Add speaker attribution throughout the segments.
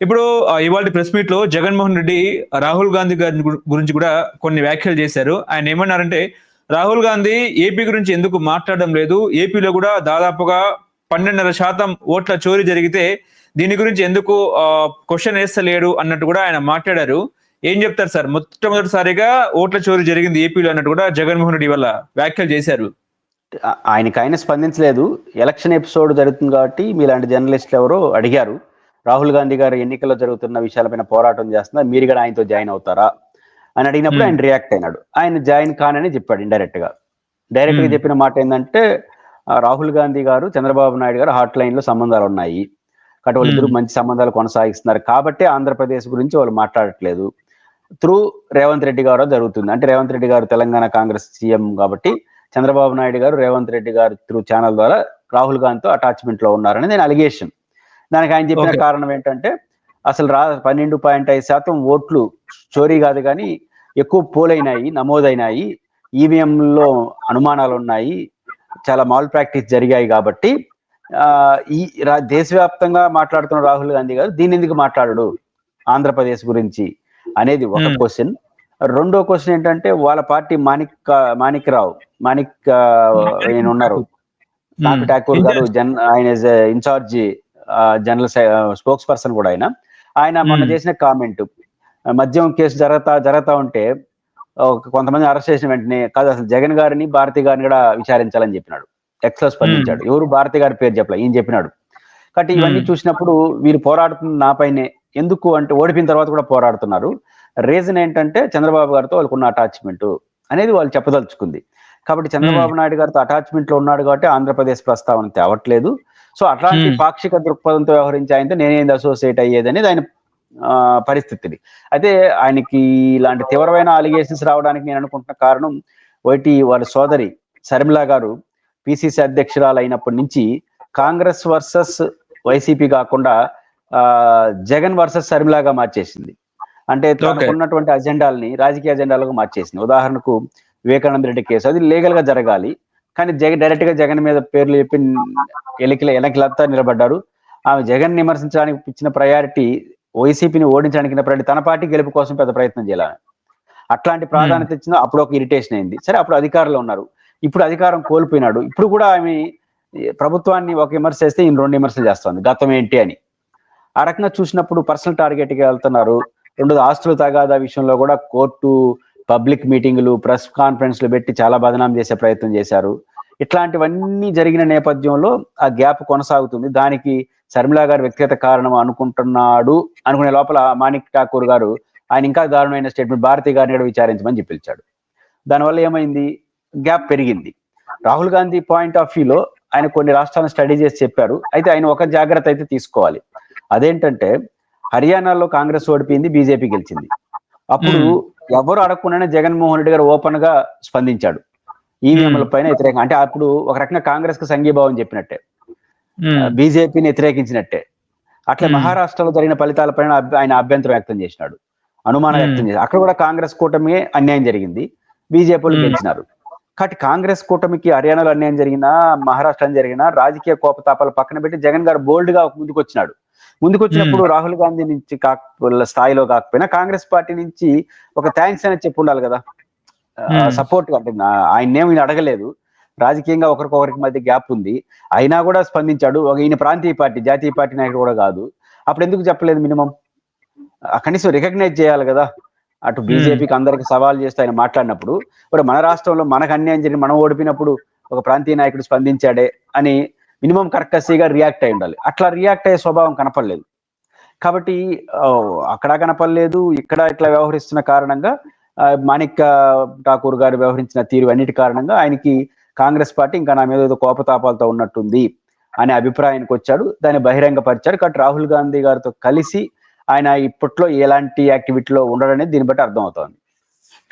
Speaker 1: ఇప్పుడు ఇవాళ press meet లో జగన్మోహన్ రెడ్డి రాహుల్ గాంధీ గారి గురించి కూడా కొన్ని వ్యాఖ్యలు చేశారు. ఆయన ఏమన్నారంటే రాహుల్ గాంధీ ఏపీ గురించి ఎందుకు మాట్లాడడం లేదు, ఏపీలో కూడా దాదాపుగా 12.5% ఓట్ల చోరీ జరిగితే దీని గురించి ఎందుకు క్వశ్చన్ వేస్తలేడు అన్నట్టు కూడా ఆయన మాట్లాడారు. ఏం చెప్తారు సార్? మొట్టమొదటిసారిగా ఓట్ల చోరీ జరిగింది ఏపీలో అన్నట్టు కూడా జగన్మోహన్ రెడ్డి వల్ల వ్యాఖ్యలు చేశారు.
Speaker 2: ఆయన స్పందించలేదు. ఎలక్షన్ ఎపిసోడ్ జరుగుతుంది కాబట్టి మీలాంటి జర్నలిస్టులు ఎవరో అడిగారు, రాహుల్ గాంధీ గారు ఎన్నికల్లో జరుగుతున్న విషయాలపైన పోరాటం చేస్తున్నారు, మీరు కూడా ఆయనతో జాయిన్ అవుతారా అని అడిగినప్పుడు ఆయన రియాక్ట్ అయినాడు. ఆయన జాయిన్ కానని చెప్పాడు ఇండైరెక్ట్ గా చెప్పిన మాట ఏంటంటే, రాహుల్ గాంధీ గారు చంద్రబాబు నాయుడు గారు హాట్ లైన్ లో సంబంధాలు ఉన్నాయి కాబట్టి వాళ్ళిద్దరూ మంచి సంబంధాలు కొనసాగిస్తున్నారు కాబట్టి ఆంధ్రప్రదేశ్ గురించి వాళ్ళు మాట్లాడట్లేదు. త్రూ రేవంత్ రెడ్డి గారు జరుగుతుంది. అంటే రేవంత్ రెడ్డి గారు తెలంగాణ కాంగ్రెస్ సీఎం కాబట్టి చంద్రబాబు నాయుడు గారు రేవంత్ రెడ్డి గారు త్రూ ఛానల్ ద్వారా రాహుల్ గాంధీతో అటాచ్మెంట్ లో ఉన్నారని నేను అలిగేషన్. దానికి ఆయన చెప్పిన కారణం ఏంటంటే, అసలు 12.5% ఓట్లు చోరీ కాదు కానీ ఎక్కువ పోలైనాయి, నమోదైనాయి, ఈవీఎంలో అనుమానాలు ఉన్నాయి, చాలా మాల్ ప్రాక్టీస్ జరిగాయి కాబట్టి ఈ దేశవ్యాప్తంగా మాట్లాడుతున్న రాహుల్ గాంధీ గారు దీన్ని ఎందుకు మాట్లాడడు ఆంధ్రప్రదేశ్ గురించి అనేది ఒక క్వశ్చన్. రెండో క్వశ్చన్ ఏంటంటే, వాళ్ళ పార్టీ మాణిక్ ఆయన ఉన్నారు, కాకు ఠాకూర్ గారు ఆయన ఇన్ఛార్జ్ జనరల్ స్పోక్స్ పర్సన్ కూడా ఆయన మొన్న చేసిన కామెంట్, మద్యం కేసు జరుగుతా ఉంటే కొంతమంది అరెస్ట్ చేసిన వెంటనే కాదు అసలు జగన్ గారిని భారతి గారిని కూడా విచారించాలని చెప్పినాడు. ఎక్స్ లో స్పందించాడు. ఎవరు భారతి గారి పేరు చెప్పలే, ఈయన చెప్పినాడు. కాబట్టి ఇవన్నీ చూసినప్పుడు వీరు పోరాడుతున్న నాపైనే ఎందుకు అంటే, ఓడిపోయిన తర్వాత కూడా పోరాడుతున్నారు. రీజన్ ఏంటంటే చంద్రబాబు గారితో వాళ్ళకున్న అటాచ్మెంట్ అనేది వాళ్ళు చెప్పదలుచుకుంది. కాబట్టి చంద్రబాబు నాయుడు గారితో అటాచ్మెంట్ లో ఉన్నాడు కాబట్టి ఆంధ్రప్రదేశ్ ప్రస్తావన తేవట్లేదు. సో అట్లాంటి పాక్షిక దృక్పథంతో వ్యవహరించి ఆయనతో నేనేది అసోసియేట్ అయ్యేది అనేది ఆయన పరిస్థితిని. అయితే ఆయనకి ఇలాంటి తీవ్రమైన అలిగేషన్స్ రావడానికి నేను అనుకుంటున్న కారణం ఒకటి, వాళ్ళ సోదరి శర్మిల గారు పిసిసి అధ్యక్షురాలు అయినప్పటి నుంచి కాంగ్రెస్ వర్సెస్ వైసీపీ కాకుండా జగన్ వర్సెస్ శర్మిలాగా మార్చేసింది. అంటే తనకున్నటువంటి అజెండాలని రాజకీయ అజెండాలకు మార్చేసింది. ఉదాహరణకు వివేకానంద రెడ్డి కేసు, అది లీగల్ గా జరగాలి కానీ డైరెక్ట్ గా జగన్ మీద పేర్లు చెప్పి ఎన్నికలంతా నిలబడ్డారు. ఆమె జగన్ విమర్శించడానికి ఇచ్చిన ప్రయారిటీ వైసీపీని ఓడించడానికి ప్రయారిటీ, తన పార్టీ గెలుపు కోసం పెద్ద ప్రయత్నం చేయాలి. అట్లాంటి ప్రాధాన్యత ఇచ్చిన అప్పుడు ఒక ఇరిటేషన్ అయింది. సరే, అప్పుడు అధికారంలో ఉన్నారు, ఇప్పుడు అధికారం కోల్పోయినాడు. ఇప్పుడు కూడా ఆమె ప్రభుత్వాన్ని ఒక విమర్శ చేస్తే ఈయన 2 విమర్శలు చేస్తుంది, గతం ఏంటి అని. ఆ రకంగా చూసినప్పుడు పర్సనల్ టార్గెట్ గా వెళ్తున్నారు. రెండోది, ఆస్తుల తగాదా విషయంలో కూడా కోర్టు పబ్లిక్ మీటింగులు, ప్రెస్ కాన్ఫరెన్స్లు పెట్టి చాలా బదనాం చేసే ప్రయత్నం చేశారు. ఇట్లాంటివన్నీ జరిగిన నేపథ్యంలో ఆ గ్యాప్ కొనసాగుతుంది. దానికి శర్మిల గారు వ్యక్తిగత కారణం అనుకుంటున్నాడు అనుకునే లోపల మాణిక్ ఠాకూర్ గారు ఆయన ఇంకా దారుణమైన స్టేట్మెంట్, భారతి గారిని కూడా విచారించమని చెప్పి పిలిచాడు. దానివల్ల ఏమైంది, గ్యాప్ పెరిగింది. రాహుల్ గాంధీ పాయింట్ ఆఫ్ వ్యూలో ఆయన కొన్ని రాష్ట్రాలను స్టడీ చేసి చెప్పారు. అయితే ఆయన ఒక జాగ్రత్త అయితే తీసుకోవాలి. అదేంటంటే, హర్యానాలో కాంగ్రెస్ ఓడిపోయింది, బీజేపీ గెలిచింది. అప్పుడు ఎవరు అడగకుండానే జగన్మోహన్ రెడ్డి గారు ఓపెన్ గా స్పందించాడు ఈవీఎంల పైన వ్యతిరేకంగా. అంటే అప్పుడు ఒక రకంగా కాంగ్రెస్ కు సంఘీభావం చెప్పినట్టే, బీజేపీని వ్యతిరేకించినట్టే. అట్లా మహారాష్ట్రలో జరిగిన ఫలితాల పైన ఆయన అభ్యంతరం వ్యక్తం చేసినాడు, అనుమానం వ్యక్తం చేశాడు. అక్కడ కూడా కాంగ్రెస్ కూటమి అన్యాయం జరిగింది, బీజేపీలు గెలిచినారు. కాబట్టి కాంగ్రెస్ కూటమికి హర్యానాలో అన్యాయం జరిగినా, మహారాష్ట్ర జరిగినా రాజకీయ కోపతాపాలు పక్కన పెట్టి జగన్ గారు బోల్డ్ గా ముందుకొచ్చినప్పుడు రాహుల్ గాంధీ నుంచి స్థాయిలో కాకపోయినా కాంగ్రెస్ పార్టీ నుంచి ఒక థ్యాంక్స్ అనేది చెప్పి ఉండాలి కదా, సపోర్ట్. అంటే ఆయన్నేమి ఈయన అడగలేదు, రాజకీయంగా ఒకరికొకరికి మధ్య గ్యాప్ ఉంది, అయినా కూడా స్పందించాడు. ఈయన ప్రాంతీయ పార్టీ, జాతీయ పార్టీ నాయకుడు కూడా కాదు, అప్పుడు ఎందుకు చెప్పలేదు? మినిమం కనీసం రికగ్నైజ్ చేయాలి కదా. అటు బీజేపీకి అందరికి సవాల్ చేస్తూ ఆయన మాట్లాడినప్పుడు, ఇప్పుడు మన రాష్ట్రంలో మనకు అన్యాయం జరిగి మనం ఓడిపోయినప్పుడు ఒక ప్రాంతీయ నాయకుడు స్పందించాడే అని మినిమం కరెక్టసీగా రియాక్ట్ అయి ఉండాలి. అట్లా రియాక్ట్ అయ్యే స్వభావం కనపడలేదు. కాబట్టి అక్కడ కనపడలేదు, ఇక్కడ ఇట్లా వ్యవహరిస్తున్న కారణంగా మాణిక్ ఠాకూర్ గారు వ్యవహరించిన తీరు అన్నిటి కారణంగా ఆయనకి కాంగ్రెస్ పార్టీ ఇంకా నా మీద ఏదో కోపతాపాలతో ఉన్నట్టుంది అనే అభిప్రాయానికి వచ్చాడు. దాన్ని బహిరంగపరిచారు. కాబట్టి రాహుల్ గాంధీ గారితో కలిసి ఆయన ఇప్పట్లో ఎలాంటి యాక్టివిటీలో ఉండడనేది దీన్ని బట్టి అర్థమవుతోంది.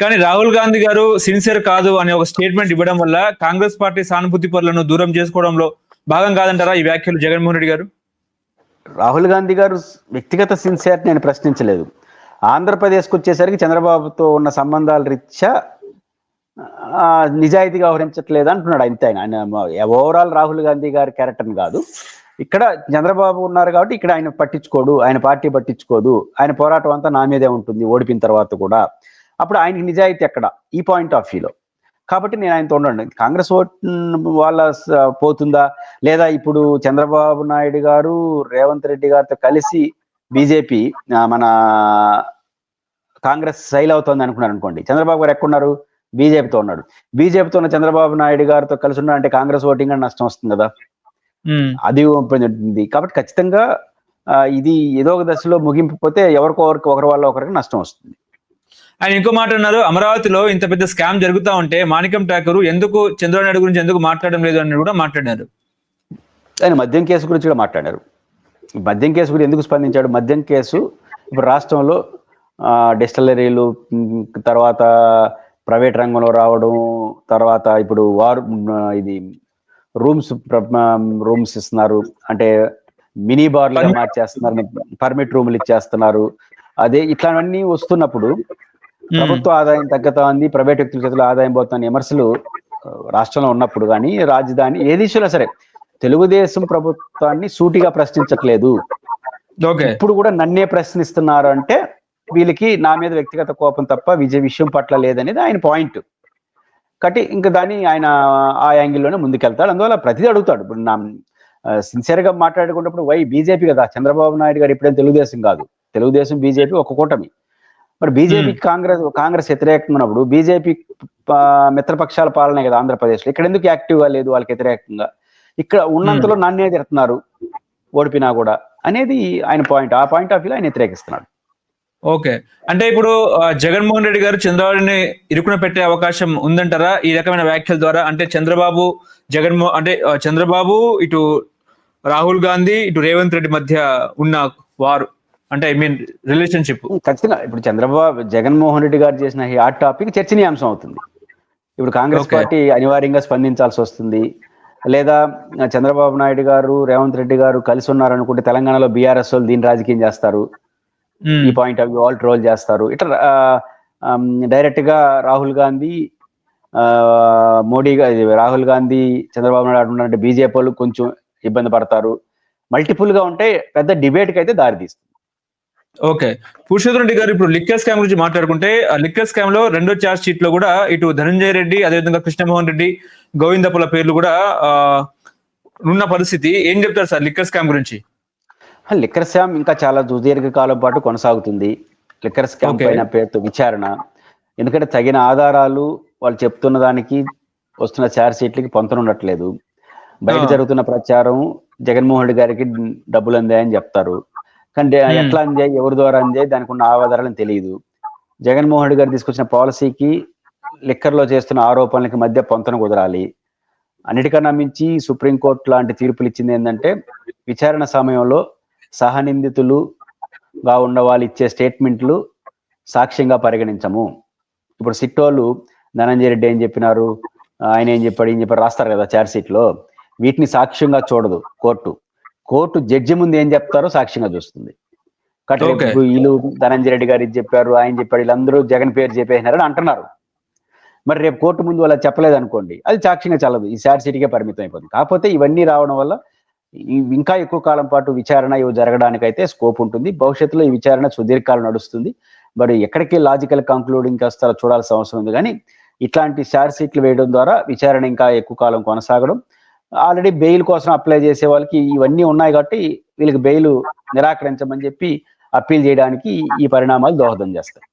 Speaker 1: కానీ రాహుల్ గాంధీ గారు సిన్సియర్ కాదు అనే ఒక స్టేట్మెంట్ ఇవ్వడం వల్ల కాంగ్రెస్ పార్టీ సానుభూతి పరులను దూరం చేసుకోవడంలో భాగం కాదంటారా ఈ వ్యాఖ్యలు జగన్మోహన్ రెడ్డి గారు?
Speaker 2: రాహుల్ గాంధీ గారు వ్యక్తిగత సిన్సియారిటీ నేను ప్రశ్నించలేదు. ఆంధ్రప్రదేశ్కి వచ్చేసరికి చంద్రబాబుతో ఉన్న సంబంధాల రీత్యా నిజాయితీగా వ్యవహరించట్లేదు అంటున్నాడు. అంతే. ఆయన ఓవరాల్ రాహుల్ గాంధీ గారి క్యారెక్టర్ని కాదు, ఇక్కడ చంద్రబాబు ఉన్నారు కాబట్టి ఇక్కడ ఆయన పట్టించుకోడు, ఆయన పార్టీ పట్టించుకోదు, ఆయన పోరాటం అంతా నా మీదే ఉంటుంది ఓడిపోయిన తర్వాత కూడా. అప్పుడు ఆయనకి నిజాయితీ ఎక్కడ ఈ పాయింట్ ఆఫ్ వ్యూలో. కాబట్టి నేను ఆయనతో ఉండండి. కాంగ్రెస్ ఓట్ వాళ్ళ పోతుందా, లేదా ఇప్పుడు చంద్రబాబు నాయుడు గారు రేవంత్ రెడ్డి గారితో కలిసి బీజేపీ మన కాంగ్రెస్ సైల్ అవుతుంది అనుకున్నారు అనుకోండి, చంద్రబాబు గారు ఎక్కడున్నారు? బీజేపీతో ఉన్నాడు. బీజేపీతో ఉన్న చంద్రబాబు నాయుడు గారితో కలిసి ఉన్నాడంటే కాంగ్రెస్ ఓటింగ్ అని నష్టం వస్తుంది కదా, అది ఉంటుంది. కాబట్టి ఖచ్చితంగా ఇది ఏదో ఒక దశలో ముగింపు పోతే ఒకరి వల్ల ఒకరికి నష్టం వస్తుంది.
Speaker 1: ఆయన ఇంకో మాట అన్నారు, అమరావతిలో ఇంత పెద్ద స్కామ్ జరుగుతా ఉంటే మాణిక్యం ఠాకూర్ ఎందుకు చంద్రబాబు నాయుడు గురించి ఎందుకు మాట్లాడడం లేదు అని కూడా మాట్లాడారు.
Speaker 2: ఆయన మద్యం కేసు గురించి కూడా మాట్లాడారు. మద్యం కేసు గురించి ఎందుకు స్పందించాడు? మద్యం కేసు ఇప్పుడు రాష్ట్రంలో డిస్టిలరీలు, తర్వాత ప్రైవేట్ రంగంలో రావడం, తర్వాత ఇప్పుడు ఇది రూమ్స్ ఇస్తున్నారు, అంటే మినీ బార్లుగా మార్చేస్తున్నారు, పర్మిట్ రూములు ఇచ్చేస్తున్నారు. అదే ఇట్లాంటివన్నీ వస్తున్నప్పుడు ప్రభుత్వ ఆదాయం తగ్గుతోంది, ప్రైవేట్ వ్యక్తుల చేతుల్లో ఆదాయం పోతున్న విమర్శలు రాష్ట్రంలో ఉన్నప్పుడు కానీ, రాజధాని ఏ దిశలో సరే తెలుగుదేశం ప్రభుత్వాన్ని సూటిగా ప్రశ్నించట్లేదు. ఇప్పుడు కూడా నన్నే ప్రశ్నిస్తున్నారు అంటే వీళ్ళకి నా మీద వ్యక్తిగత కోపం తప్ప విషయం పట్ల లేదనేది ఆయన పాయింట్. కాబట్టి ఇంకా దాన్ని ఆయన ఆ యాంగిల్లోనే ముందుకెళ్తాడు. అందువల్ల ప్రతిదీ అడుగుతాడు. ఇప్పుడు నా సిన్సియర్ గా మాట్లాడుకున్నప్పుడు బీజేపీ కదా, చంద్రబాబు నాయుడు గారు ఇప్పుడేం తెలుగుదేశం కాదు, తెలుగుదేశం బీజేపీ ఒక కూటమి. మరి బీజేపీ కాంగ్రెస్ వ్యతిరేకంగా ఉన్నప్పుడు బీజేపీ మిత్రపక్షాల పాలనే కదా ఆంధ్రప్రదేశ్లో, ఇక్కడ ఎందుకు యాక్టివ్ గా లేదు వాళ్ళకి వ్యతిరేకంగా? ఇక్కడ ఉన్నంతలో నన్నే తిడుతున్నారు ఓడిపినా కూడా అనేది ఆయన పాయింట్. ఆ పాయింట్ ఆఫ్ వ్యూలో ఆయన వ్యతిరేకిస్తున్నాడు.
Speaker 1: ఓకే, అంటే ఇప్పుడు జగన్మోహన్ రెడ్డి గారు చంద్రబాబుని ఇరుకున పెట్టే అవకాశం ఉందంటారా ఈ రకమైన వ్యాఖ్యల ద్వారా? అంటే చంద్రబాబు ఇటు రాహుల్ గాంధీ ఇటు రేవంత్ రెడ్డి మధ్య ఉన్న వారు, అంటే ఐ మీన్ రిలేషన్షిప్
Speaker 2: ఖచ్చితంగా ఇప్పుడు జగన్మోహన్ రెడ్డి గారు చేసిన హాట్ టాపిక్ చర్చనీయాంశం అవుతుంది. ఇప్పుడు కాంగ్రెస్ పార్టీ అనివార్యంగా స్పందించాల్సి వస్తుంది. లేదా చంద్రబాబు నాయుడు గారు రేవంత్ రెడ్డి గారు కలిసి ఉన్నారనుకుంటే తెలంగాణలో బీఆర్ఎస్ వాళ్ళు దీన్ని రాజకీయం చేస్తారు, ఈ పాయింట్ ఆఫ్ వ్యూ వాళ్ళు ట్రోల్ చేస్తారు. ఇట్లా డైరెక్ట్ గా రాహుల్ గాంధీ రాహుల్ గాంధీ చంద్రబాబు నాయుడు అంటే బీజేపీ వాళ్ళు కొంచెం ఇబ్బంది పడతారు. మల్టిపుల్ గా ఉంటే పెద్ద డిబేట్ కి అయితే దారితీస్తుంది.
Speaker 1: ఓకే, పురుషోత్తమ్ రెడ్డి గారు ఇప్పుడు లిక్కర్ స్కామ్ గురించి మాట్లాడుకుంటే, లిక్కర్ స్కామ్ లో రెండో ఛార్జ్ షీట్ లో కూడా ఇటు ధనంజయ రెడ్డి, అదేవిధంగా కృష్ణమోహన్ రెడ్డి, గోవిందపుల పేర్లు కూడా ఉన్న పరిస్థితి. ఏం చెప్తారు సార్ లిక్కర్ స్కామ్ గురించి?
Speaker 2: లిక్కర్ స్కామ్ ఇంకా చాలా సుదీర్ఘ కాలం పాటు కొనసాగుతుంది. లిక్కర్ స్కామ్ పైన పేరుతో విచారణ, ఎందుకంటే తగిన ఆధారాలు వాళ్ళు చెప్తున్న దానికి వస్తున్న ఛార్జ్ షీట్లకి పొంతనుండట్లేదు. బయట జరుగుతున్న ప్రచారం జగన్మోహన్ రెడ్డి గారికి డబ్బులు అందాయని చెప్తారు, కానీ ఎట్లా అందాయి, ఎవరి ద్వారా అందాయి, దానికి ఉన్న ఆధారాలను తెలియదు. జగన్మోహన్ రెడ్డి గారు తీసుకొచ్చిన పాలసీకి లిక్కర్ లో చేస్తున్న ఆరోపణలకి మధ్య పొంతన కుదరాలి. అన్నిటికన్నా మించి సుప్రీంకోర్టు లాంటి తీర్పులు ఇచ్చింది ఏంటంటే, విచారణ సమయంలో సహనిందితులుగా ఉన్న వాళ్ళు ఇచ్చే స్టేట్మెంట్లు సాక్ష్యంగా పరిగణించము. ఇప్పుడు సిట్టోళ్ళు ధనంజయ రెడ్డి ఏం చెప్పినారు, ఆయన ఏం చెప్పాడు, ఏం చెప్పాడు రాస్తారు కదా ఛార్జ్ షీట్ లో, వీటిని సాక్ష్యంగా చూడదు కోర్టు జడ్జి ముందు ఏం చెప్తారో సాక్ష్యంగా చూస్తుంది. కాబట్టి వీళ్ళు ధనంజయ రెడ్డి గారు ఇది చెప్పారు, ఆయన చెప్పాడు, వీళ్ళందరూ జగన్ పేరు చెప్పేసినారని అంటున్నారు. మరి రేపు కోర్టు ముందు వాళ్ళు చెప్పలేదు అనుకోండి, అది సాక్ష్యంగా చల్లదు, ఈ ఛార్జ్ షీట్కే పరిమితం అయిపోతుంది. కాకపోతే ఇవన్నీ రావడం వల్ల ఇంకా ఎక్కువ కాలం పాటు విచారణ జరగడానికైతే స్కోప్ ఉంటుంది. భవిష్యత్తులో ఈ విచారణ సుదీర్ఘకాలం నడుస్తుంది. మరి ఎక్కడికి లాజికల్ కంక్లూడింగ్ వస్తారో చూడాల్సిన అవసరం ఉంది. కానీ ఇట్లాంటి ఛార్జ్ షీట్లు వేయడం ద్వారా విచారణ ఇంకా ఎక్కువ కాలం కొనసాగడం, ఆల్రెడీ బెయిల్ కోసం అప్లై చేసే వాళ్ళకి ఇవన్నీ ఉన్నాయి కాబట్టి వీళ్ళకి బెయిల్ నిరాకరించమని చెప్పి అప్పీల్ చేయడానికి ఈ పరిణామాలు దోహదం చేస్తాయి.